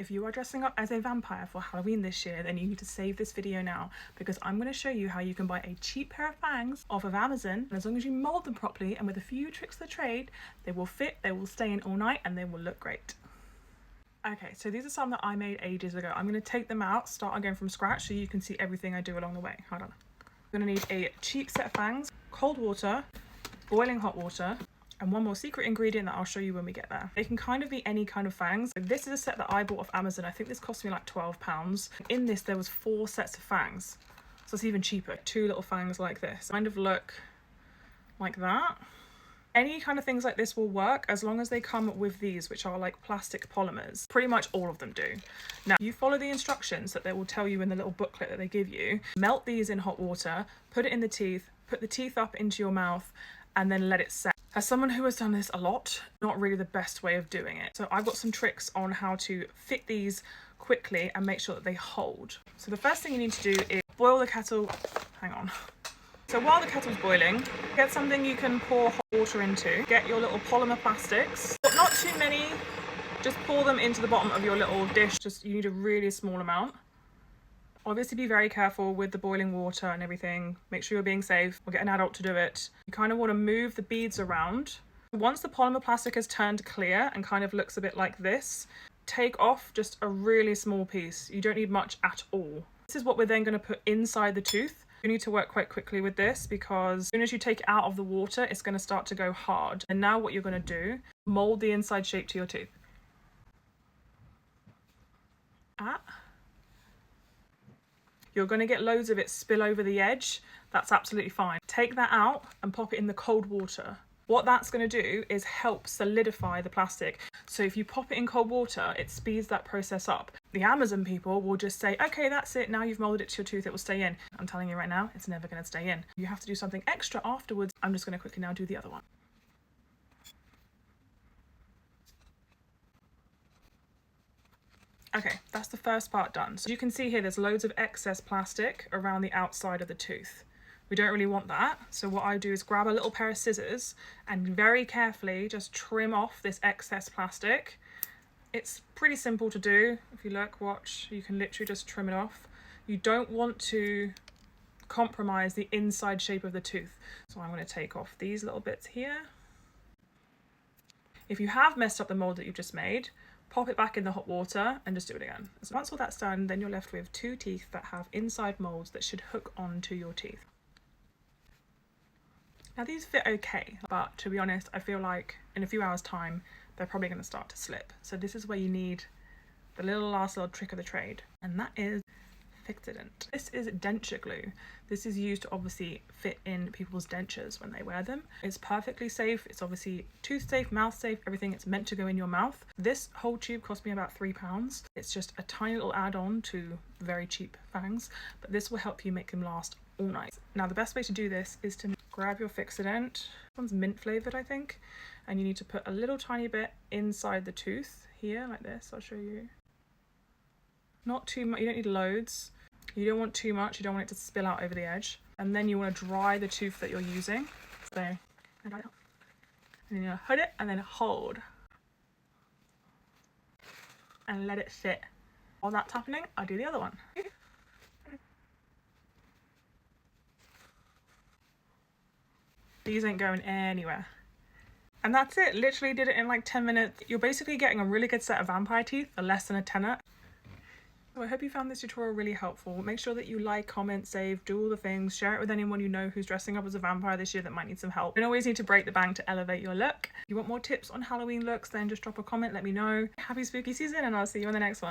if you are dressing up as a vampire for Halloween this year, then you need to save this video now, because I'm going to show you how you can buy a cheap pair of fangs off of Amazon, and as long as you mold them properly and with a few tricks of the trade, they will fit, they will stay in all night, and they will look great. Okay, so these are some that I made ages ago. I'm going to take them out, start again from scratch so you can see everything I do along the way. Hold on. I'm going to need a cheap set of fangs, cold water, boiling hot water, and one more secret ingredient that I'll show you when we get there. They can kind of be any kind of fangs. This is a set that I bought off Amazon. I think this cost me like £12. In this, there was 4 sets of fangs. So it's even cheaper. 2 little fangs like this. Kind of look like that. Any kind of things like this will work as long as they come with these, which are like plastic polymers. Pretty much all of them do. Now, you follow the instructions that they will tell you in the little booklet that they give you. Melt these in hot water, put it in the teeth, put the teeth up into your mouth, and then let it set. As someone who has done this a lot, not really the best way of doing it. So I've got some tricks on how to fit these quickly and make sure that they hold. So the first thing you need to do is boil the kettle. Hang on. So while the kettle's boiling, get something you can pour hot water into. Get your little polymer plastics, but not too many. Just pour them into the bottom of your little dish. Just, you need a really small amount. Obviously be very careful with the boiling water and everything. Make sure you're being safe, or get an adult to do it. You kind of want to move the beads around. Once the polymer plastic has turned clear and kind of looks a bit like this, take off just a really small piece. You don't need much at all. This is what we're then going to put inside the tooth. You need to work quite quickly with this, because as soon as you take it out of the water, it's going to start to go hard. And now what you're going to do, mold the inside shape to your tooth. You're going to get loads of it spill over the edge. That's absolutely fine. Take that out and pop it in the cold water. What that's going to do is help solidify the plastic. So if you pop it in cold water, it speeds that process up. The Amazon people will just say, okay, that's it. Now you've molded it to your tooth, it will stay in. I'm telling you right now, it's never going to stay in. You have to do something extra afterwards. I'm just going to quickly now do the other one. Okay, that's the first part done. So you can see here there's loads of excess plastic around the outside of the tooth. We don't really want that. So what I do is grab a little pair of scissors and very carefully just trim off this excess plastic. It's pretty simple to do. If you look, watch, you can literally just trim it off. You don't want to compromise the inside shape of the tooth. So I'm going to take off these little bits here. If you have messed up the mold that you've just made, pop it back in the hot water and just do it again. So once all that's done, then you're left with 2 teeth that have inside molds that should hook onto your teeth. Now these fit okay, but to be honest, I feel like in a few hours time, they're probably going to start to slip. So this is where you need the last little trick of the trade, and that is Fixident. This is denture glue. This is used to obviously fit in people's dentures when they wear them. It's perfectly safe. It's obviously tooth safe, mouth safe, everything. It's meant to go in your mouth. This whole tube cost me about £3. It's just a tiny little add-on to very cheap fangs, but this will help you make them last all night. Now the best way to do this is to grab your Fixident. This one's mint flavored, I think, and you need to put a little tiny bit inside the tooth here like this. I'll show you. Not too much, you don't need loads. You don't want too much, you don't want it to spill out over the edge. And then you want to dry the tooth that you're using. So, and then you hood it and then hold. And let it sit. While that's happening, I'll do the other one. These ain't going anywhere. And that's it, literally did it in like 10 minutes. You're basically getting a really good set of vampire teeth for less than a tenner. So I hope you found this tutorial really helpful. Make sure that you like, comment, save, do all the things, share it with anyone you know who's dressing up as a vampire this year that might need some help. You don't always need to break the bank to elevate your look. If you want more tips on Halloween looks, then just drop a comment, let me know. Happy spooky season, and I'll see you in the next one.